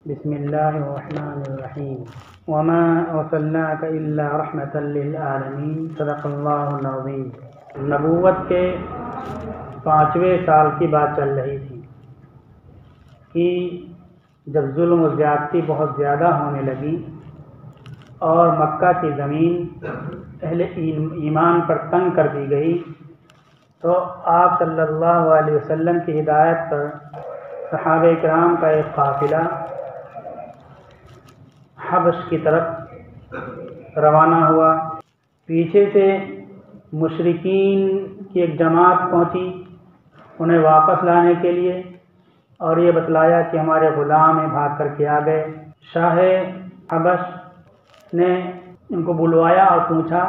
بسم اللہ الرحمن الرحیم وما ارسلناک الا رحمتا للعالمین صدق اللہ العظیم۔ نبوت کے 5ویں سال کی بات چل رہی تھی کہ جب ظلم و زیادتی بہت زیادہ ہونے لگی اور مکہ کی زمین اہل ایمان پر تنگ کر دی گئی تو آپ صلی اللہ علیہ وسلم کی ہدایت پر صحابہ کرام کا ایک قافلہ حبش کی طرف روانہ ہوا۔ پیچھے سے مشرکین کی ایک جماعت پہنچی انہیں واپس لانے کے لیے، اور یہ بتلایا کہ ہمارے غلام بھاگ کر کے آ گئے۔ شاہ حبش نے ان کو بلوایا اور پوچھا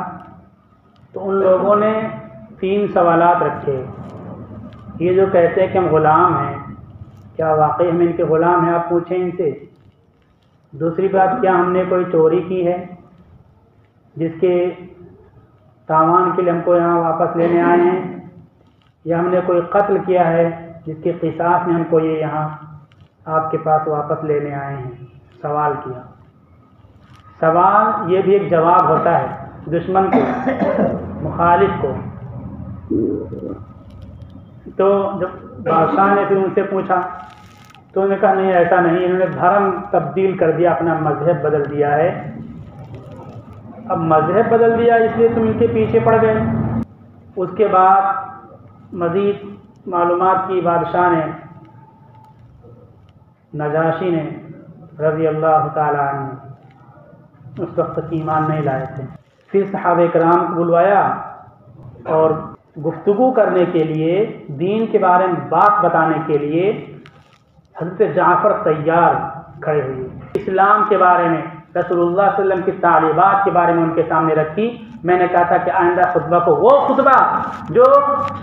تو ان لوگوں نے 3 سوالات رکھے۔ یہ جو کہتے ہیں کہ ہم غلام ہیں، کیا واقعی ہم ان کے غلام ہیں؟ آپ پوچھیں ان سے۔ دوسری بات، کیا ہم نے کوئی چوری کی ہے جس کے تاوان کے لیے ہم کو یہاں واپس لینے آئے ہیں، یا ہم نے کوئی قتل کیا ہے جس کے قصاص میں ہم کو یہ یہاں آپ کے پاس واپس لینے آئے ہیں؟ سوال کیا۔ سوال یہ بھی ایک جواب ہوتا ہے دشمن کو، مخالف کو۔ تو جب بادشاہ نے پھر ان سے پوچھا تو انہوں نے کہا نہیں، ایسا نہیں، انہوں نے دھرم تبدیل کر دیا، اپنا مذہب بدل دیا ہے۔ اب مذہب بدل دیا اس لیے تم ان کے پیچھے پڑ گئے۔ اس کے بعد مزید معلومات کی بادشاہ نے، نجاشی نے رضی اللہ تعالیٰ عنہ، اس وقت تک ایمان نہیں لائے تھے۔ پھر صحابہ کرام کو بلوایا اور گفتگو کرنے کے لیے، دین کے بارے میں بات بتانے کے لیے حضرت جعفر تیار کھڑے ہوئے۔ اسلام کے بارے میں، رسول اللہ صلی اللہ علیہ وسلم کی تعلیمات کے بارے میں ان کے سامنے رکھی۔ میں نے کہا تھا کہ آئندہ خطبہ کو وہ خطبہ جو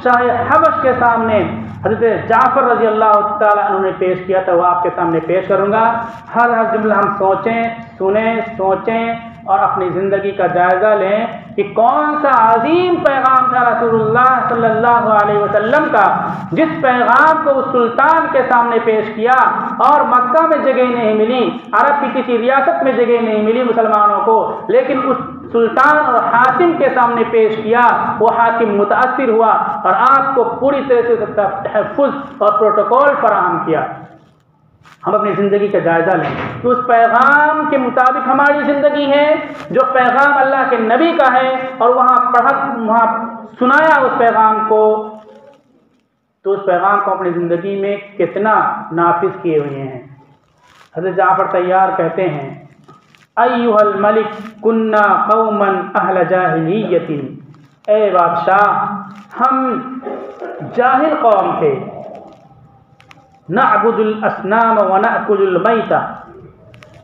شاہ حبش کے سامنے حضرت جعفر رضی اللہ تعالیٰ عنہ نے پیش کیا تھا وہ آپ کے سامنے پیش کروں گا۔ ہر جملہ ہم سوچیں اور اپنی زندگی کا جائزہ لیں کہ کون سا عظیم پیغام تھا رسول اللہ صلی اللہ علیہ وسلم کا، جس پیغام کو اس سلطان کے سامنے پیش کیا اور مکہ میں جگہ نہیں ملی، عرب کی کسی ریاست میں جگہ نہیں ملی مسلمانوں کو، لیکن اس سلطان اور حاکم کے سامنے پیش کیا۔ وہ حاکم متاثر ہوا اور آپ کو پوری طرح سے تحفظ اور پروٹوکول فراہم کیا۔ ہم اپنی زندگی کا جائزہ لیں کہ اس پیغام کے مطابق ہماری زندگی ہے، جو پیغام اللہ کے نبی کا ہے، اور وہاں سنایا اس پیغام کو، تو اس پیغام کو اپنی زندگی میں کتنا نافذ کیے ہوئے ہیں۔ حضرت جعفر تیار کہتے ہیں، ایھا الملک کنا قوما اہل جاہلیت، اے بادشاہ ہم جاہل قوم تھے، نعبد الاصنام ونأکل المیت،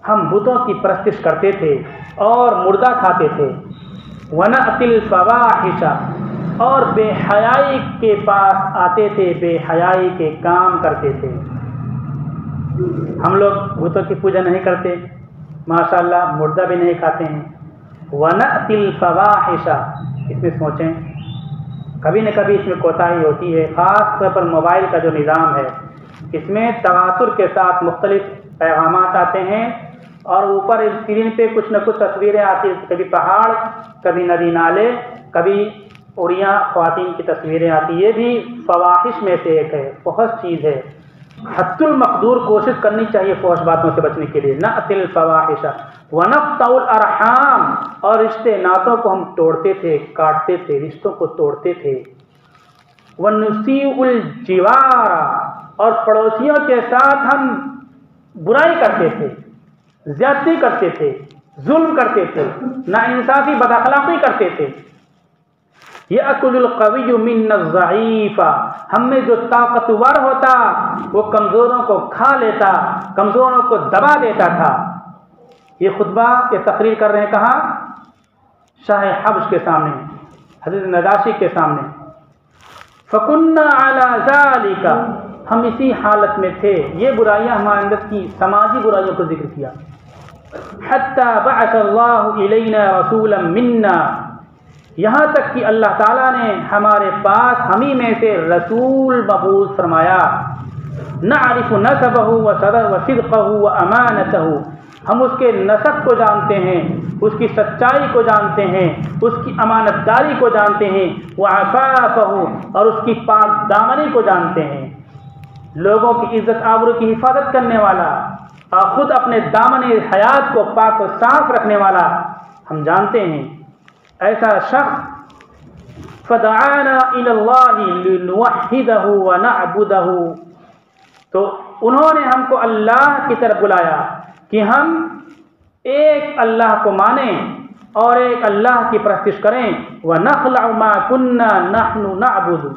ہم بتوں کی پرستش کرتے تھے اور مردہ کھاتے تھے، ونأتی الفواحش، اور بے حیائی کے پاس آتے تھے، بے حیائی کے کام کرتے تھے۔ ہم لوگ بتوں کی پوجا نہیں کرتے، ماشاءاللہ مردہ بھی نہیں کھاتے ہیں۔ ونأتی الفواحش، اس میں سوچیں، کبھی نہ کبھی اس میں کوتاہی ہوتی ہے، خاص طور پر موبائل کا جو نظام ہے، اس میں تواتر کے ساتھ مختلف پیغامات آتے ہیں، اور اوپر اسکرین پہ کچھ نہ کچھ تصویریں آتی ہیں، کبھی پہاڑ، کبھی ندی نالے، کبھی عریاں خواتین کی تصویریں آتی ہیں۔ یہ بھی فواحش میں سے ایک ہے، فحش چیز ہے۔ حد المقدور کوشش کرنی چاہیے فحش باتوں سے بچنے کے لیے۔ نأتی الفواحش ونقطع الارحام، اور رشتے ناتوں کو ہم توڑتے تھے، کاٹتے تھے، رشتوں کو توڑتے تھے۔ ونسیء الجوار، اور پڑوسیوں کے ساتھ ہم برائی کرتے تھے، زیادتی کرتے تھے، ظلم کرتے تھے، ناانصافی، بد اخلاقی کرتے تھے۔ یأکل القوی منا الضعیف، ہم میں جو طاقتور ہوتا وہ کمزوروں کو کھا لیتا، کمزوروں کو دبا دیتا تھا۔ یہ خطبہ، یہ تقریر کر رہے ہیں کہاں؟ شاہ حبش کے سامنے، حضرت نجاشی کے سامنے۔ فَكُنَّا عَلَى ذَلِكَ، ہم اسی حالت میں تھے، یہ برائیاں ہمارے اندر کی، سماجی برائیوں کو ذکر کیا۔ حَتَّى بَعَثَ اللَّهُ إِلَيْنَا رَسُولًا مِنَّا، یہاں تک کہ اللہ تعالیٰ نے ہمارے پاس ہمیں میں سے رسول مبعوث فرمایا۔ نعرف نسبہ وصدقہ وامانتہ، ہم اس کے نسب کو جانتے ہیں، اس کی سچائی کو جانتے ہیں، اس کی امانت داری کو جانتے ہیں، وعفافہ، اور اس کی پاک دامنی کو جانتے ہیں، لوگوں کی عزت آبرو کی حفاظت کرنے والا اور خود اپنے دامن حیات کو پاک و صاف رکھنے والا ہم جانتے ہیں۔ ایسا شخص فدعانا الی اللہ لنوحدہ ونعبدہ، تو انہوں نے ہم کو اللہ کی طرف بلایا کہ ہم ایک اللہ کو مانیں اور ایک اللہ کی پرستش کریں، وَنَخْلَعُ مَا كُنَّا نَحْنُ نَعْبُدُ،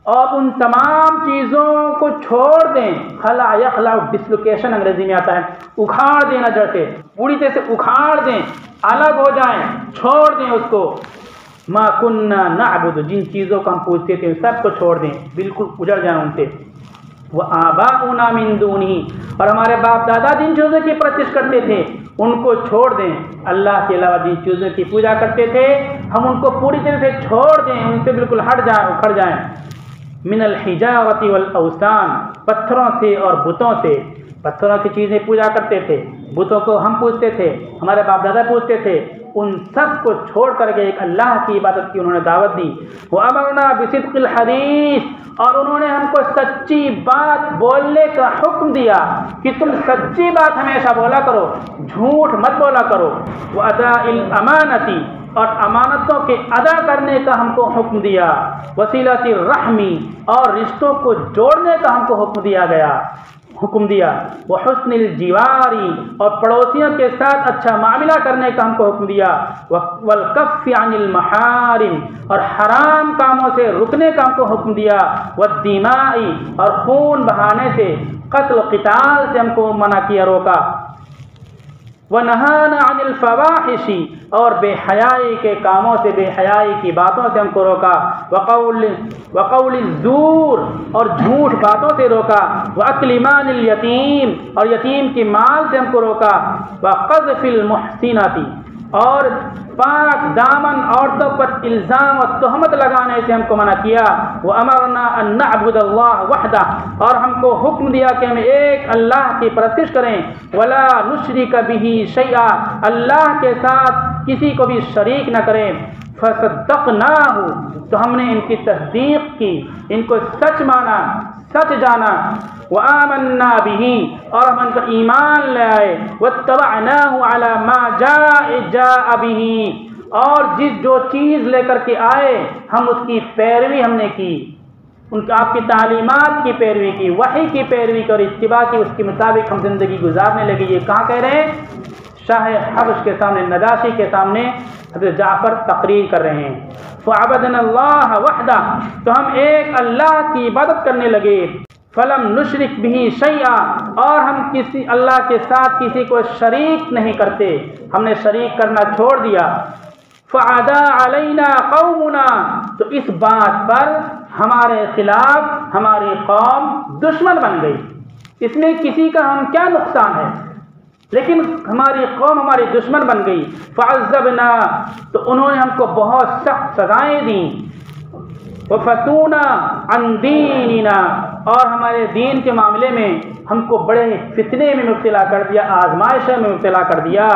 اور ان تمام چیزوں کو چھوڑ دیں۔ خلا یخلع، ڈسلوکیشن انگریزی میں آتا ہے، اکھاڑ دینا، جیسے پوری طرح سے اکھاڑ دیں، الگ ہو جائیں، چھوڑ دیں اس کو۔ ما كُنَّا نَعْبُدُ، جن چیزوں کو ہم پوجتے تھے سب کو چھوڑ دیں، بالکل اجڑ جائیں ان سے۔ وآباؤنا من دونہ، اور ہمارے باپ دادا جن چیزوں کی پرستش کرتے تھے ان کو چھوڑ دیں، اللہ کے علاوہ جن چیزوں کی پوجا کرتے تھے ہم ان کو پوری طرح سے چھوڑ دیں، ان سے بالکل ہٹ جائیں، اکھڑ جائیں۔ من الحجارۃ والاوثان، پتھروں سے اور بتوں سے، پتھروں کی چیزیں پوجا کرتے تھے، بتوں کو ہم پوجتے تھے، ہمارے باپ دادا پوجتے تھے، ان سب کو چھوڑ کر کے ایک اللہ کی عبادت کی انہوں نے دعوت دی۔ وَأَمَرْنَا بِصِدْقِ الْحَدِيثِ، اور انہوں نے ہم کو سچی بات بولنے کا حکم دیا کہ تم سچی بات ہمیشہ بولا کرو، جھوٹ مت بولا کرو۔ وَأَدَاءِ الْأَمَانَةِ، اور امانتوں کے ادا کرنے کا ہم کو حکم دیا۔ وَصِلَةِ الرَّحْمِ، اور رشتوں کو جوڑنے کا ہم کو حکم دیا۔ وحسن الجوار، اور پڑوسیوں کے ساتھ اچھا معاملہ کرنے کا ہم کو حکم دیا۔ والکف عن المحارم، اور حرام کاموں سے رکنے کا ہم کو حکم دیا۔ والدماء، اور خون بہانے سے، قتل و قتال سے ہم کو منع کیا، روکا۔ ونہانا عن الفواحش، اور بے حیائی کے کاموں سے، بے حیائی کی باتوں سے ہم کو روکا۔ وقول الزور، اور جھوٹ باتوں سے روکا۔ واکل مال الیتیم، اور یتیم کے مال سے ہم کو روکا۔ وقذف المحصنات، اور پاک دامن عورتوں پر الزام و تہمت لگانے سے ہم کو منع کیا۔ وَأَمَرْنَا أَن نَّعْبُدَ اللَّهَ وَحْدَهُ، اور ہم کو حکم دیا کہ ہم ایک اللہ کی پرستش کریں۔ وَلَا نُشْرِكَ بِهِ شَيْئًا، اللہ کے ساتھ کسی کو بھی شریک نہ کریں۔ فَصَدَّقْنَاهُ، تو ہم نے ان کی تصدیق کی، ان کو سچ مانا، سچ جانا۔ وآمنا به، اور ہم ان کا ایمان لے آئے۔ واتبعناہ علی ما جاء به، اور جو چیز لے کر کے آئے ہم اس کی پیروی ہم نے کی، ان کی آپ کی تعلیمات کی پیروی کی، وحی کی پیروی کی اور اتباع کی، اس کے مطابق ہم زندگی گزارنے لگے۔ یہ کہاں کہہ رہے ہیں؟ شاہ حبش کے سامنے، نجاشی کے سامنے حضرت جعفر تقریر کر رہے ہیں۔ فعبدنا اللہ وحدہ، تو ہم ایک اللہ کی عبادت کرنے لگے۔ فلم نشرک به شیئا، اور ہم کسی اللہ کے ساتھ کسی کو شریک نہیں کرتے، ہم نے شریک کرنا چھوڑ دیا۔ فعدا علینا قومنا، تو اس بات پر ہمارے خلاف ہماری قوم دشمن بن گئی۔ اس میں کسی کا ہم کیا نقصان ہے، لیکن ہماری قوم ہماری دشمن بن گئی۔ فعذبنا، تو انہوں نے ہم کو بہت سخت سزائیں دیں۔ وفتونا عن دیننا، اور ہمارے دین کے معاملے میں ہم کو بڑے فتنے میں مبتلا کر دیا، آزمائشوں میں مبتلا کر دیا۔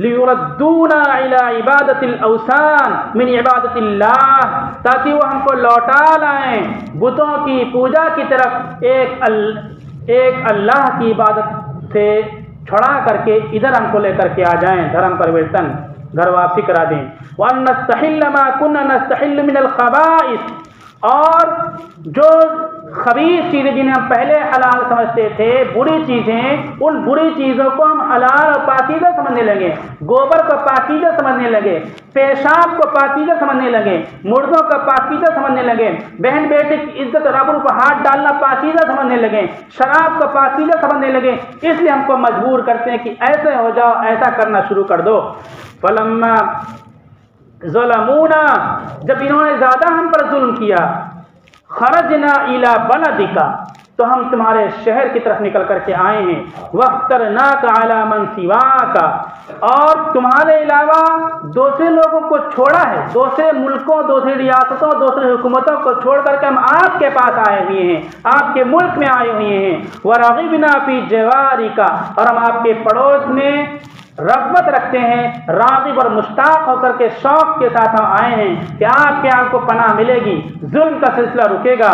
لیردونا الی عبادت الاوثان من عبادت اللہ، تاکہ وہ ہم کو لوٹا لائیں بتوں کی پوجا کی طرف، ایک اللہ کی عبادت سے چھڑا کر کے ادھر ہم کو لے کر کے آ جائیں، دھرم پریورتن، گھر واپسی کرا دیں۔ وَأَن نَسْتَحِلَّ مَا كُنَّا نَسْتَحِلُّ مِنَ الْخَبَائِثِ، اور جو خبیث چیزیں جنہیں ہم پہلے حلال سمجھتے تھے، بری چیزیں، ان بری چیزوں کو ہم حلال اور پاکیزہ سمجھنے لگے، گوبر کو پاکیزہ سمجھنے لگے، پیشاب کو پاکیزہ سمجھنے لگے، مردوں کو پاکیزہ سمجھنے لگے، بہن بیٹے کی عزت اور آبرو کو ہاتھ ڈالنا پاکیزہ سمجھنے لگے، شراب کو پاکیزہ سمجھنے لگے۔ اس لیے ہم کو مجبور کرتے ہیں کہ ایسے ہو جاؤ، ایسا کرنا شروع کر دو۔ فلما ظلمونا، جب انہوں نے زیادہ ہم پر ظلم کیا، خرجنا الی بلدک، تو ہم تمہارے شہر کی طرف نکل کر کے آئے ہیں، وَاخْتَرْنَاكَ عَلَىٰ مَنْ سِوَاكَ، اور تمہارے علاوہ دوسرے لوگوں کو چھوڑا ہے، دوسرے ملکوں، دوسری ریاستوں، دوسری حکومتوں کو چھوڑ کر کے ہم آپ کے پاس آئے ہوئے ہیں، آپ کے ملک میں آئے ہوئے ہیں، وَرَغِبْنَا فِي جَوَارِكَ، اور ہم آپ کے پڑوس میں رغبت رکھتے ہیں، راغب اور مشتاق ہو کر کے شوق کے ساتھ ہم آئے ہیں کہ آپ کے آپ کو پناہ ملے گی، ظلم کا سلسلہ رکے گا۔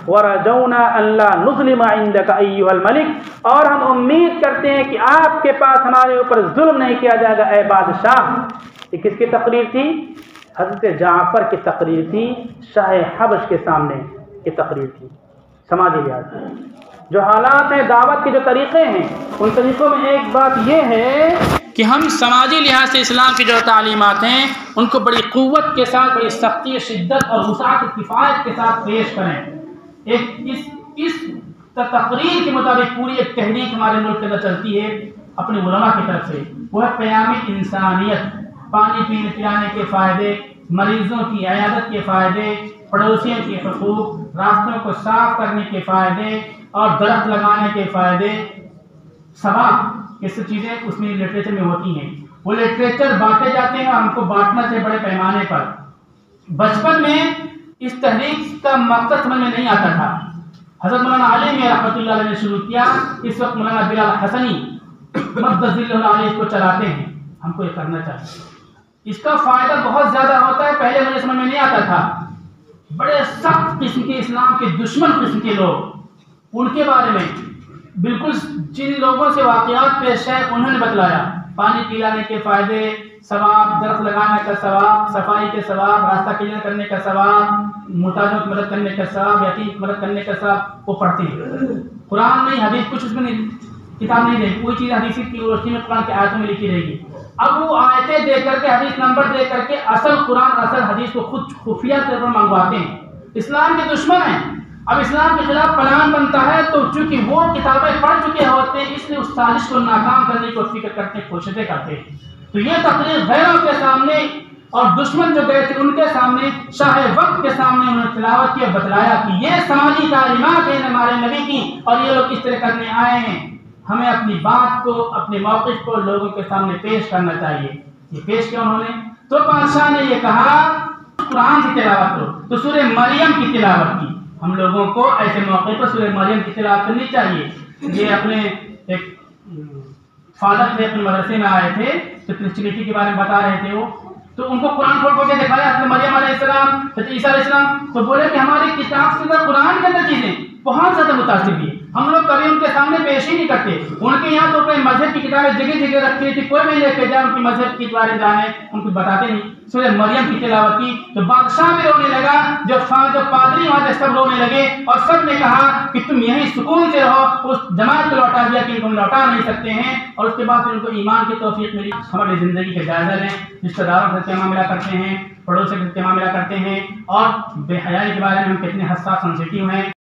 وَرَجَوْنَا أَلَّا نُظْلِمَ عِندَكَ أَيُّهَا الْمَلِكُ، اور ہم امید کرتے ہیں کہ آپ کے پاس ہمارے اوپر ظلم نہیں کیا جائے گا اے بادشاہ۔ یہ کس کی تقریر تھی؟ حضرت جعفر کی تقریر تھی، شاہ حبش کے سامنے کی تقریر تھی، سماجی لحاظ سے جو حالات ہیں، دعوت کے جو طریقے ہیں، ان طریقوں میں ایک بات یہ ہے کہ ہم سماجی لحاظ سے اسلام کی جو تعلیمات ہیں ان کو بڑی قوت کے ساتھ، بڑی سختی، شدت اور وسعت کفایت کے ساتھ پیش کریں۔ اس تقریر کے مطابق پوری ایک تحریک ہمارے ملک کے اندر چلتی ہے اپنے علماء کی طرف سے، وہ ہے قیام انسانیت، پانی پینے پلانے کے فائدے، مریضوں کی عیادت کے فائدے، پڑوسیوں کے حقوق، راستوں کو صاف کرنے کے فائدے اور درخت لگانے کے فائدے، ثواب، یہ سب چیزیں اس میں لٹریچر میں ہوتی ہیں۔ وہ لٹریچر بانٹے جاتے ہیں اور ہم کو بانٹنا چاہیے بڑے پیمانے پر۔ بچپن میں اس تحریک کا مقصد سمجھ میں نہیں آتا تھا۔ حضرت مولانا علی میاں رحمۃ اللہ علیہ نے شروع کیا، اس وقت مولانا بلال حسنی مقدس اللہ علیہ اس کو چلاتے ہیں۔ ہم کو یہ کرنا چاہیے، اس کا فائدہ بہت زیادہ ہوتا ہے۔ پہلے مجھے سمجھ میں نہیں آتا تھا، بڑے سخت قسم کے اسلام کے دشمن قسم کے لوگ، ان کے بارے میں بالکل جن لوگوں سے واقعات پیش ہے انہوں نے بتلایا، پانی پلانے کے فائدے، ثواب، درخت لگانے کا ثواب، صفائی کے ثواب، راستہ کلیئر کرنے کا ثواب، محتاجوں کی مدد کرنے کا ثواب، یتیم کی مدد کرنے کا ثواب، وہ پڑھتے ہیں۔ قرآن نہیں، حدیث کچھ اس میں نہیں، کتاب نہیں رہے گی، کوئی چیز حدیث کی روشنی میں قرآن کی آیتوں میں لکھی رہے گی۔ اب وہ آیتیں دے کر کے، حدیث نمبر دے کر کے اصل قرآن، اصل حدیث کو خود خفیہ طور پر منگواتے ہیں۔ اسلام کے دشمن ہیں۔ اب اسلام کے خلاف پلان بنتا ہے تو چونکہ وہ کتابیں پڑھ چکے ہوتے ہیں، اس لیے اس سازش کو ناکام کرنے کی فکر کرتے ہیں، کوششیں کرتے ہیں۔ تو یہ تقریر غیروں کے سامنے اور دشمن جو گئے تھے ان کے سامنے، شاہ وقت کے سامنے انہوں نے تلاوت کی اور بتلایا کہ یہ سماجی تعلیمات ہیں ہمارے نبی کی اور یہ لوگ اس طرح کرنے آئے ہیں۔ ہمیں اپنی بات کو، اپنے موقف کو لوگوں کے سامنے پیش کرنا چاہیے۔ یہ پیش کیا انہوں نے؟ تو بادشاہ نے یہ کہا قرآن کی تلاوت کرو، تو سورہ مریم کی تلاوت کی۔ ہم لوگوں کو ایسے موقع پر سورہ مریم کی تلاوت کرنی چاہیے۔ یہ اپنے ایک فادر تھے، اپنے مدرسے میں آئے تھے تو کرسچینٹی کے بارے میں بتا رہے تھے وہ، تو ان کو قرآن کھول کے دکھایا حضرت مریم علیہ السلام، حضرت عیسیٰ علیہ السلام، تو بولے کہ ہماری کتاب سے اندر قرآن کے اندر چیزیں بہت زیادہ متاثر ہوئی، ہم لوگ کبھی ان کے سامنے پیش ہی نہیں کرتے۔ ان کے یہاں تو اپنے مذہب کی کتابیں جگہ جگہ رکھی تھی، کوئی بھی لے کے جائے ان کی مذہب کے بارے میں جانے، ان کو بتاتے نہیں۔ سورہ مریم کی تلاوت کی تو بادشاہ بھی رونے لگا، جو پادری وہاں سے سب رونے لگے اور سب نے کہا کہ تم یہیں سکون سے رہو۔ اس جماعت کو لوٹا دیا کہ ان کو ہم لوٹا نہیں سکتے ہیں، اور اس کے بعد پھر ان کو ایمان کی توفیق ملی۔ ہماری زندگی کے جائزہ لیں، رشتہ داروں سے معاملہ کرتے ہیں، پڑوسی سے معاملہ کرتے ہیں، اور بے حیائی کے بارے میں ہم کتنے حساس سینسیٹیو ہیں۔